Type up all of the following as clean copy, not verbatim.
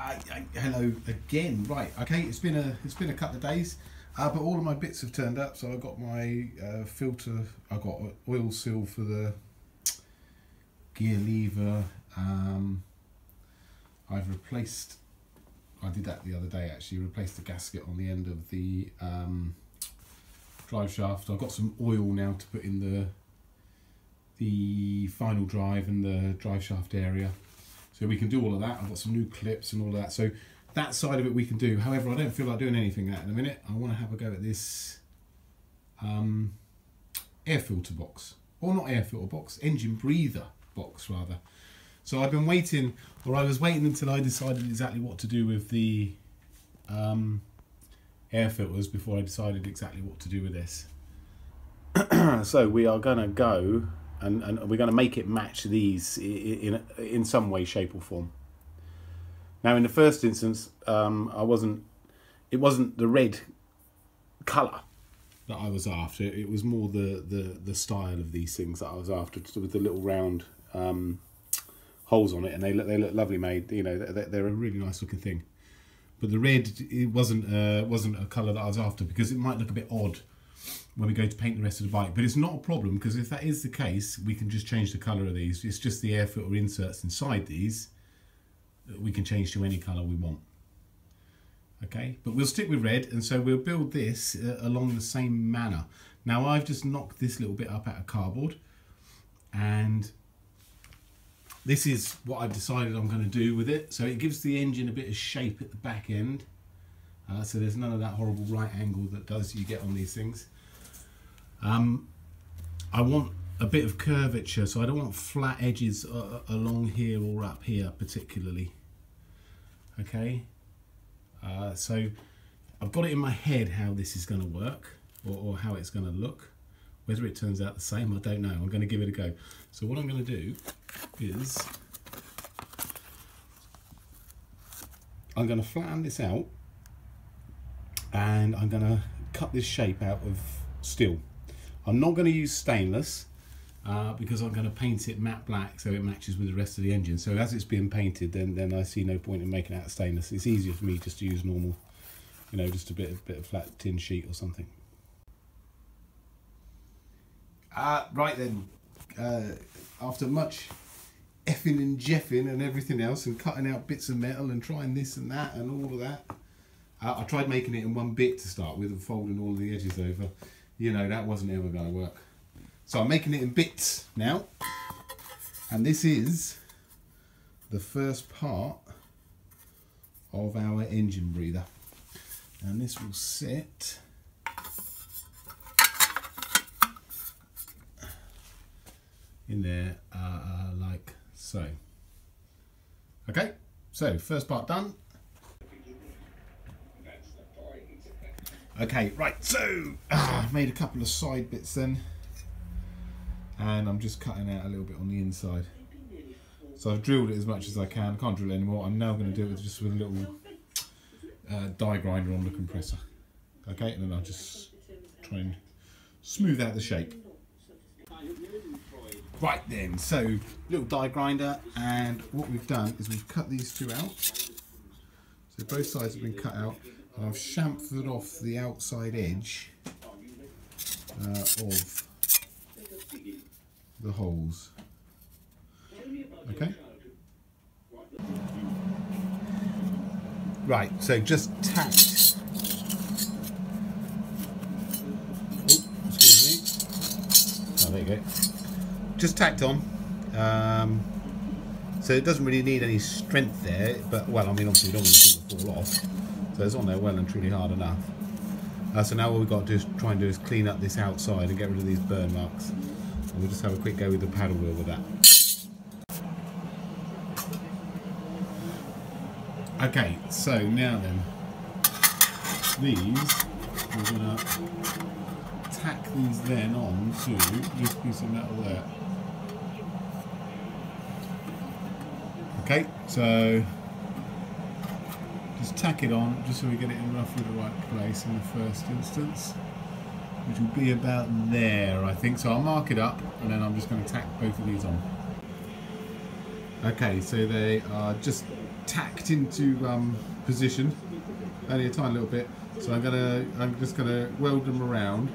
Hello again. Right, okay, it's been a couple of days, but all of my bits have turned up. So I got my filter, I got oil seal for the gear lever. I've replaced, I did that the other day actually, replaced the gasket on the end of the drive shaft. I've got some oil now to put in the final drive and the drive shaft area. So we can do all of that. I've got some new clips and all of that. So that side of it we can do. However, I don't feel like doing anything at in a minute. I want to have a go at this air filter box. Or not air filter box, engine breather box rather. So I've been waiting, or I was waiting until I decided exactly what to do with the air filters before I decided exactly what to do with this. So we are going to go and we're going to make it match these in some way, shape or form. Now in the first instance, it wasn't the red colour that I was after. It was more the style of these things that I was after, with the little round holes on it, and they look lovely made. You know, they're a really nice looking thing. But the red, it wasn't a colour that I was after, because it might look a bit odd when we go to paint the rest of the bike. But it's not a problem, because if that is the case, we can just change the colour of these. It's just the air filter inserts inside these that we can change to any colour we want. Okay, but we'll stick with red, and so we'll build this along the same manner. Now I've just knocked this little bit up out of cardboard, and this is what I've decided I'm going to do with it. So it gives the engine a bit of shape at the back end. So there's none of that horrible right angle that you get on these things. I want a bit of curvature, so I don't want flat edges along here or up here particularly. Okay, so I've got it in my head how this is going to work, or how it's going to look. Whether it turns out the same, I don't know. I'm going to give it a go. So what I'm going to do is I'm going to flatten this out, and I'm going to cut this shape out of steel. I'm not going to use stainless because I'm going to paint it matte black so it matches with the rest of the engine. So as it's being painted, then I see no point in making it out of stainless. It's easier for me just to use normal, you know, just a bit of flat tin sheet or something. Right then, after much effing and jeffing and everything else, and cutting out bits of metal and trying this and that and all of that, I tried making it in one bit to start with and folding all the edges over. You know, that wasn't ever going to work. So I'm making it in bits now, and this is the first part of our engine breather, and this will sit in there like so. Okay, so first part done. Okay, right, so I've made a couple of side bits then, and I'm just cutting out a little bit on the inside. So I've drilled it as much as I can. I can't drill it anymore. I'm now going to do it just with a little die grinder on the compressor. Okay, and then I'll just try and smooth out the shape. Right then, so little die grinder, and what we've done is we've cut these two out. So both sides have been cut out. I've chamfered off the outside edge of the holes. Okay. Right, so just tacked. Oh, excuse me. Oh, there you go. Just tacked on. So it doesn't really need any strength there, but well, I mean, obviously we don't want it to fall off. So it's on there well and truly hard enough. So now what we've got to try and do is clean up this outside and get rid of these burn marks. And we'll just have a quick go with the paddle wheel with that. Okay, so now then, these, we're going to tack these then on to this piece of metal there. Okay, so just tack it on, just so we get it in roughly the right place in the first instance, which will be about there, I think. So I'll mark it up, and then I'm just going to tack both of these on. Okay, so they are just tacked into position, only a tiny little bit. So I'm just gonna weld them around,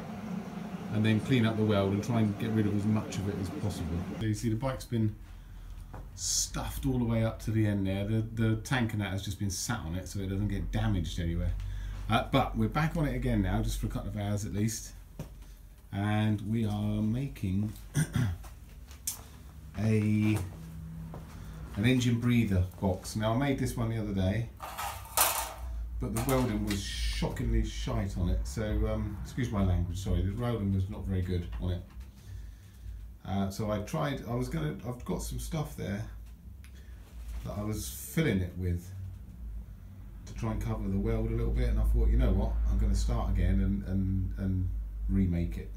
and then clean up the weld and try and get rid of as much of it as possible. So you see the bike's been stuffed all the way up to the end there. The tank and that has just been sat on it so it doesn't get damaged anywhere. But we're back on it again now, just for a couple of hours at least, and we are making an engine breather box. Now I made this one the other day, but the welding was shockingly shite on it, so excuse my language, sorry, the welding was not very good on it. So I've got some stuff there that I was filling it with to try and cover the weld a little bit, and I thought, you know what, I'm going to start again and remake it.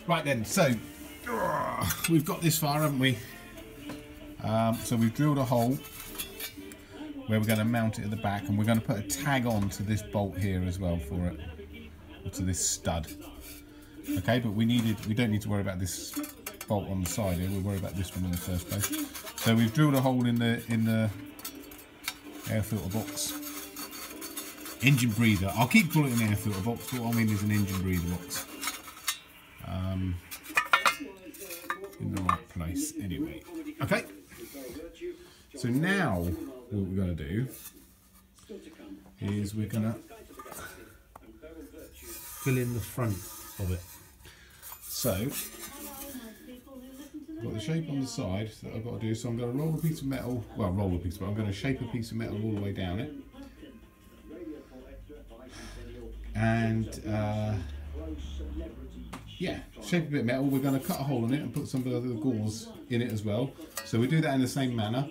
Right then, so we've got this far, haven't we? So we've drilled a hole where we're going to mount it at the back, and we're going to put a tag on to this bolt here as well for it, or to this stud. Okay, but we don't need to worry about this bolt on the side here. We'll worry about this one in the first place. So we've drilled a hole in the air filter box. Engine breather. I'll keep calling it an air filter box, but what I mean is an engine breather box. In the right place anyway. Okay, so now what we're going to do is we're going to fill in the front of it. So I've got the shape on the side that I've got to do, so I'm going to roll a piece of metal, I'm going to shape a piece of metal all the way down it, and yeah, shape a bit of metal. We're going to cut a hole in it and put some of the gauze in it as well. So we do that in the same manner,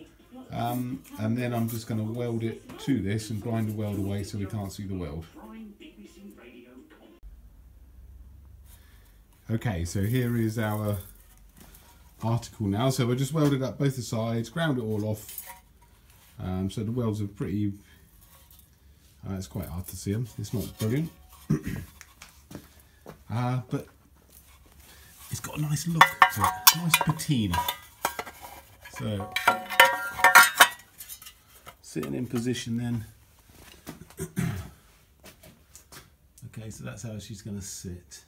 and then I'm just going to weld it to this and grind the weld away so we can't see the weld. Okay, so here is our article now. So we've just welded up both the sides, ground it all off. So the welds are pretty, it's quite hard to see them, it's not brilliant. But it's got a nice look to it, nice patina. So, sitting in position then. Okay, so that's how she's going to sit.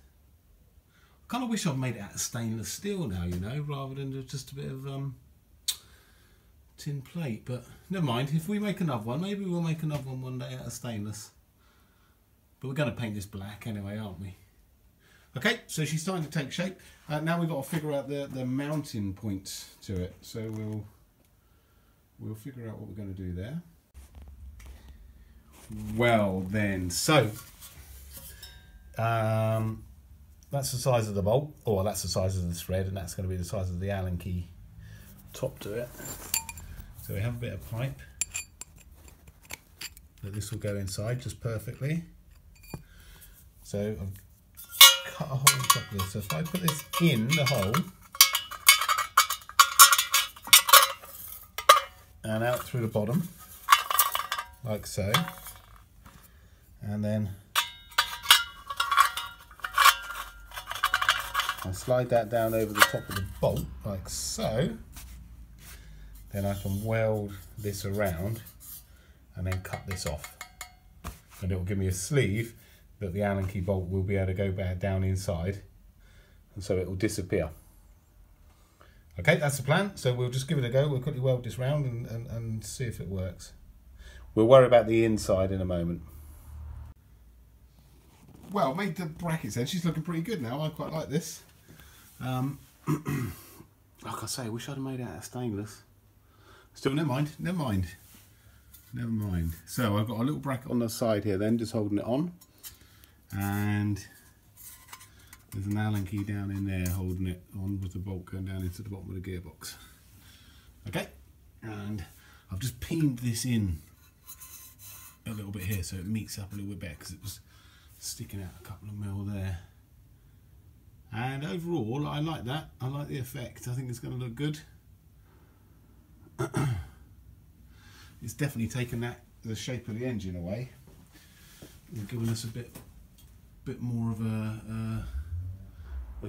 I kind of wish I'd made it out of stainless steel now, you know, rather than just a bit of tin plate. But never mind, if we make another one, maybe we'll make another one day out of stainless. But we're going to paint this black anyway, aren't we? Okay, so she's starting to take shape. Now we've got to figure out the mounting points to it. So we'll figure out what we're going to do there. Well then, so that's the size of the bolt, or that's the size of the thread, and that's going to be the size of the Allen key top to it. So we have a bit of pipe that this will go inside just perfectly. So I've cut a hole on top of this. So if I put this in the hole and out through the bottom, like so, and then I slide that down over the top of the bolt, like so, then I can weld this around and then cut this off. And it will give me a sleeve that the Allen key bolt will be able to go back down inside, and so it will disappear. Okay, that's the plan. So we'll just give it a go. We'll quickly weld this round and see if it works. We'll worry about the inside in a moment. Well, made the brackets then. She's looking pretty good now. I quite like this. Like I say, I wish I'd have made it out of stainless. Still, never mind. So I've got a little bracket on the side here then, just holding it on. And there's an Allen key down in there holding it on with the bolt going down into the bottom of the gearbox. Okay, and I've just pinned this in a little bit here so it meets up a little bit better, because it was sticking out a couple of mil there. And overall, I like that. I like the effect. I think it's going to look good. It's definitely taken the shape of the engine away and giving us a bit more of a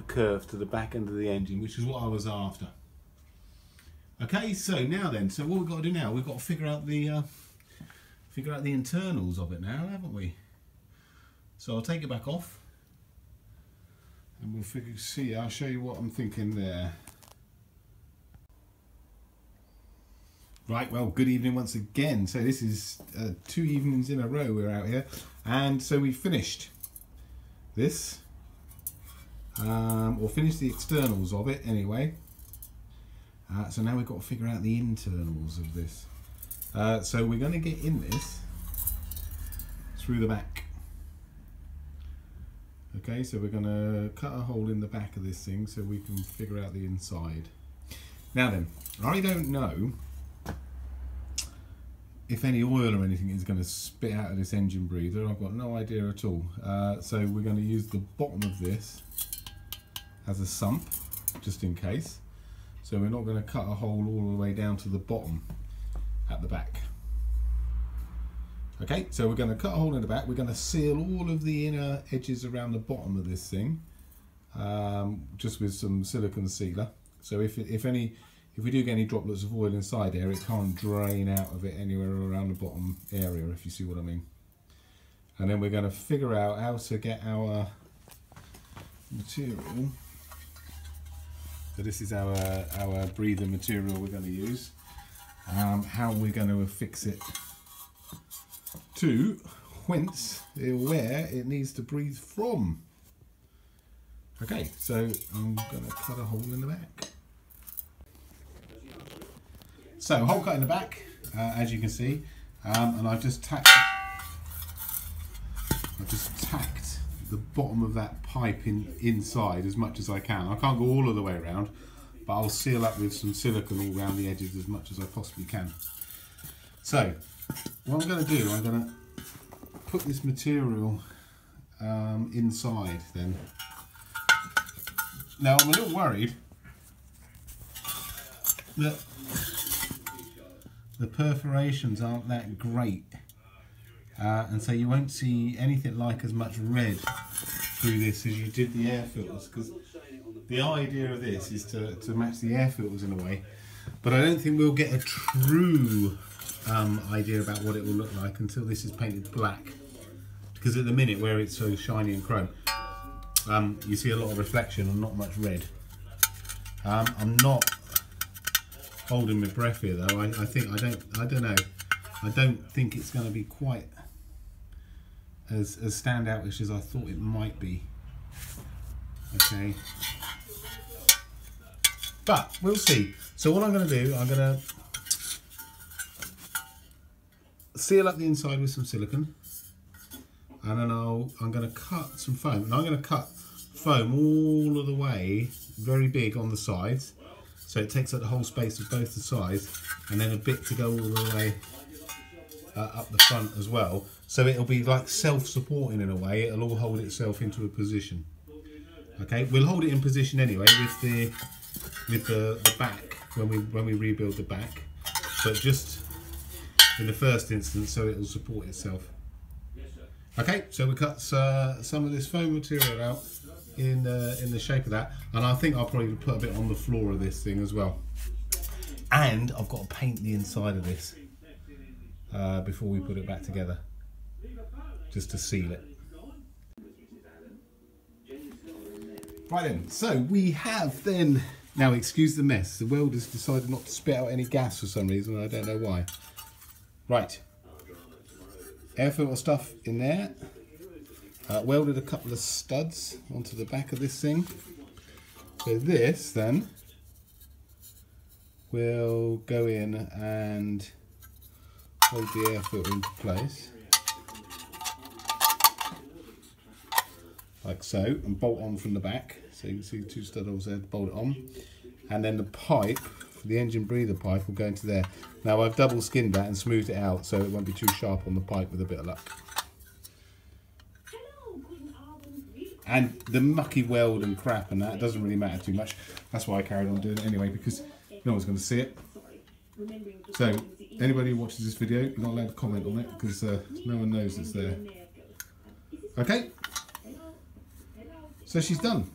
curve to the back end of the engine, which is what I was after. Okay, so now then, so what we've got to do now, we've got to figure out the internals of it now, haven't we? So I'll take it back off, and we'll I'll show you what I'm thinking there. Right, well, good evening once again. So this is 2 evenings in a row we're out here, and so we finished this, or finished the externals of it anyway. So now we've got to figure out the internals of this. So we're going to get in this through the back. Okay, so we're going to cut a hole in the back of this thing so we can figure out the inside. Now then, I don't know if any oil or anything is going to spit out of this engine breather. I've got no idea at all. So we're going to use the bottom of this as a sump, just in case. So we're not going to cut a hole all the way down to the bottom at the back. Okay, so we're going to cut a hole in the back. We're going to seal all of the inner edges around the bottom of this thing, just with some silicone sealer. So if we do get any droplets of oil inside there, it can't drain out of it anywhere around the bottom area, if you see what I mean. And then we're going to figure out how to get our material. So this is our breather material we're going to use. How we're going to affix it to where it needs to breathe from. Okay, so I'm going to cut a hole in the back. So hole cut in the back, as you can see, and I've just tacked the bottom of that pipe inside as much as I can. I can't go all of the way around, but I'll seal up with some silicone all around the edges as much as I possibly can. So what I'm going to do, I'm going to put this material inside then. Now I'm a little worried that the perforations aren't that great, and so you won't see anything like as much red through this as you did the air filters, because the idea of this is to match the air filters in a way, but I don't think we'll get a true idea about what it will look like until this is painted black, because at the minute where it's so shiny and chrome, you see a lot of reflection and not much red. I'm not holding my breath here though. I don't know. I don't think it's going to be quite as standoutish as I thought it might be. Okay, but we'll see. So what I'm going to do, I'm going to seal up the inside with some silicone, and then I'm going to cut some foam, and I'm going to cut foam all of the way very big on the sides, so it takes up the whole space of both the sides, and then a bit to go all the way up the front as well, so it'll be like self-supporting in a way. It'll all hold itself into a position. Okay, we'll hold it in position anyway with the back when we rebuild the back, but just in the first instance, so it'll support itself. Okay, so we cut some of this foam material out in the shape of that, and I think I'll probably put a bit on the floor of this thing as well. And I've got to paint the inside of this before we put it back together, just to seal it. Right then, so we have then, now excuse the mess, the welder's decided not to spit out any gas for some reason, I don't know why. Right, air filter stuff in there, welded a couple of studs onto the back of this thing. So this then will go in and hold the air filter into place, like so, and bolt on from the back. So you can see the two stud holes there, bolt it on. And then the pipe, the engine breather pipe, will go into there. Now I've double skinned that and smoothed it out so it won't be too sharp on the pipe with a bit of luck. And the mucky weld and crap and that doesn't really matter too much. That's why I carried on doing it anyway, because no one's going to see it. So anybody who watches this video, you're not allowed to comment on it because no one knows it's there. Okay, so she's done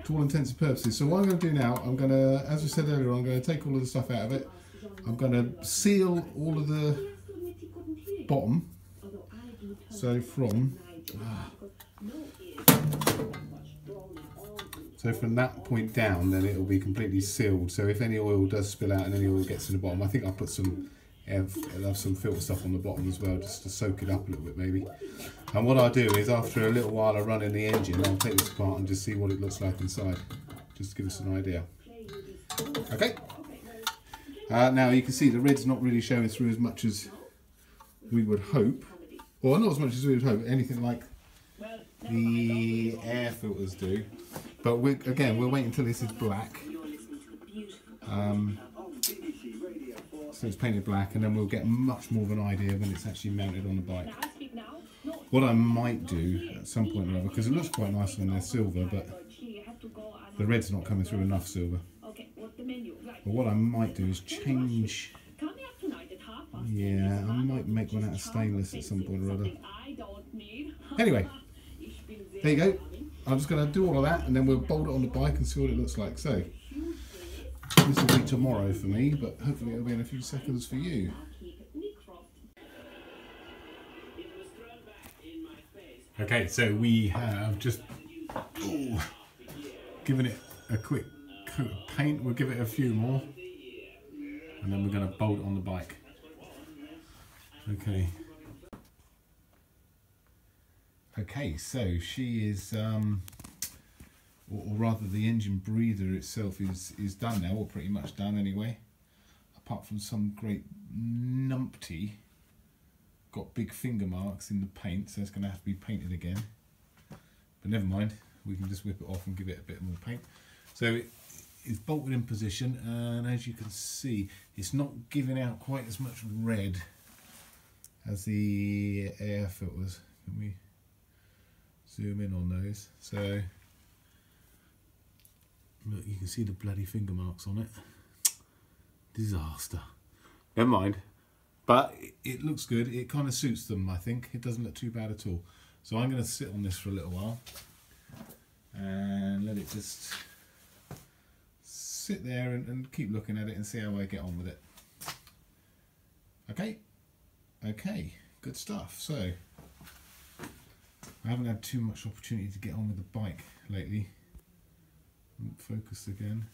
to all intents and purposes. So what I'm going to do now, I'm going to, as I said earlier, I'm going to take all of the stuff out of it. I'm going to seal all of the bottom. So from that point down, then it will be completely sealed. So if any oil does spill out and any oil gets in the bottom, I think I'll put some filter stuff on the bottom as well, just to soak it up a little bit maybe. And what I'll do is, after a little while of running the engine, I'll take this apart and just see what it looks like inside, just to give us an idea. Okay. Now you can see the red's not really showing through as much as we would hope, or not as much as we would hope, anything like the air filters do. But again, we'll wait until this is black. So it's painted black, and then we'll get much more of an idea when it's actually mounted on the bike. What I might do at some point or other, because it looks quite nice when they're silver, but the red's not coming through enough silver. But what I might do is change. Yeah, I might make one out of stainless at some point or other. Anyway, there you go. I'm just going to do all of that, and then we'll bolt it on the bike and see what it looks like. So this will be tomorrow for me, but hopefully it'll be in a few seconds for you. Okay, so we have just given it a quick coat of paint. We'll give it a few more, and then we're going to bolt it on the bike. Okay. Okay, so she is, or rather the engine breather itself is done now, or pretty much done anyway. Apart from some great numpty, got big finger marks in the paint, so it's going to have to be painted again. But never mind, we can just whip it off and give it a bit more paint. So it's bolted in position, and as you can see, it's not giving out quite as much red as the air filters. Can we zoom in on those? So look, you can see the bloody finger marks on it. Disaster. Never mind. But it looks good. It kind of suits them, I think. It doesn't look too bad at all. So I'm going to sit on this for a little while and let it just sit there and keep looking at it and see how I get on with it. Okay. Okay. Good stuff. So I haven't had too much opportunity to get on with the bike lately. Focus again.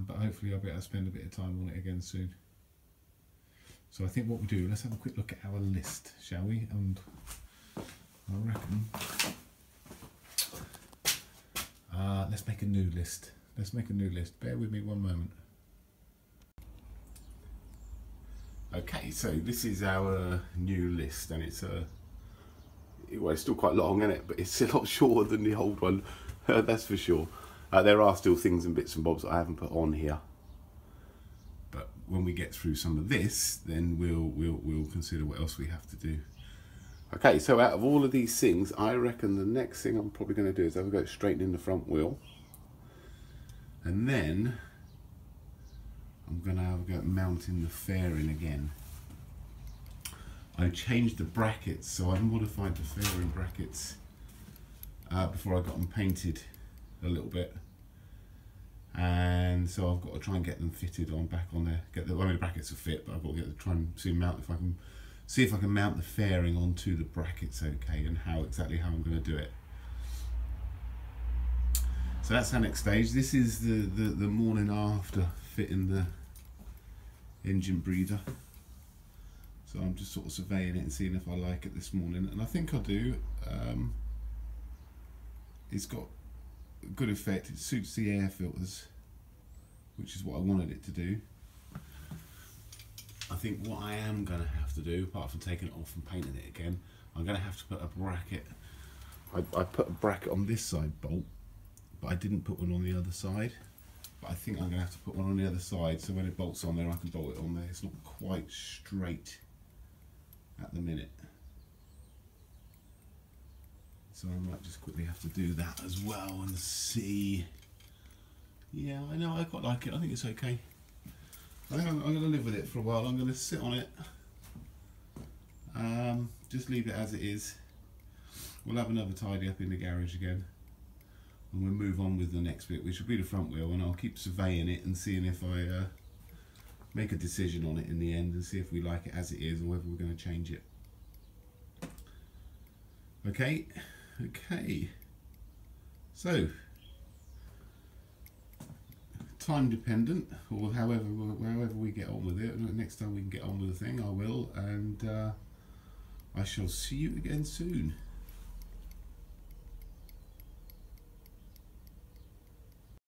But hopefully I'll be able to spend a bit of time on it again soon. So I think what we'll do, let's have a quick look at our list, shall we? And I reckon let's make a new list. Let's make a new list. Bear with me one moment. Okay, so this is our new list, and it's well, it's still quite long, isn't it? But it's a lot shorter than the old one. That's for sure. There are still things and bits and bobs that I haven't put on here, but when we get through some of this, then we'll consider what else we have to do. Okay, so out of all of these things, I reckon the next thing I'm probably going to do is I'll go straightening the front wheel, and then I'm going to have a go at mounting the fairing again. I changed the brackets, so I modified the fairing brackets before I got them painted a little bit, and so I've got to try and get them fitted on back on there. I mean, the brackets will fit, but I've got to try and see if I can mount the fairing onto the brackets, okay, and exactly how I'm going to do it. So that's our next stage. This is the morning after fitting the engine breather. So I'm just sort of surveying it and seeing if I like it this morning, and I think I do. It's got a good effect. It suits the air filters, which is what I wanted it to do. I think what I am going to have to do, apart from taking it off and painting it again, I'm going to have to put a bracket. I put a bracket on this side bolt, but I didn't put one on the other side. But I think I'm going to have to put one on the other side, so when it bolts on there, I can bolt it on there. It's not quite straight at the minute. So I might just quickly have to do that as well and see. Yeah, I know, I quite like it. I think it's okay. I think I'm going to live with it for a while. I'm going to sit on it. Just leave it as it is. We'll have another tidy up in the garage again, and we'll move on with the next bit, which will be the front wheel, and I'll keep surveying it and seeing if I make a decision on it in the end, and see if we like it as it is or whether we're going to change it. Okay, so time dependent, or however we get on with it. Next time we can get on with the thing, I will, and I shall see you again soon.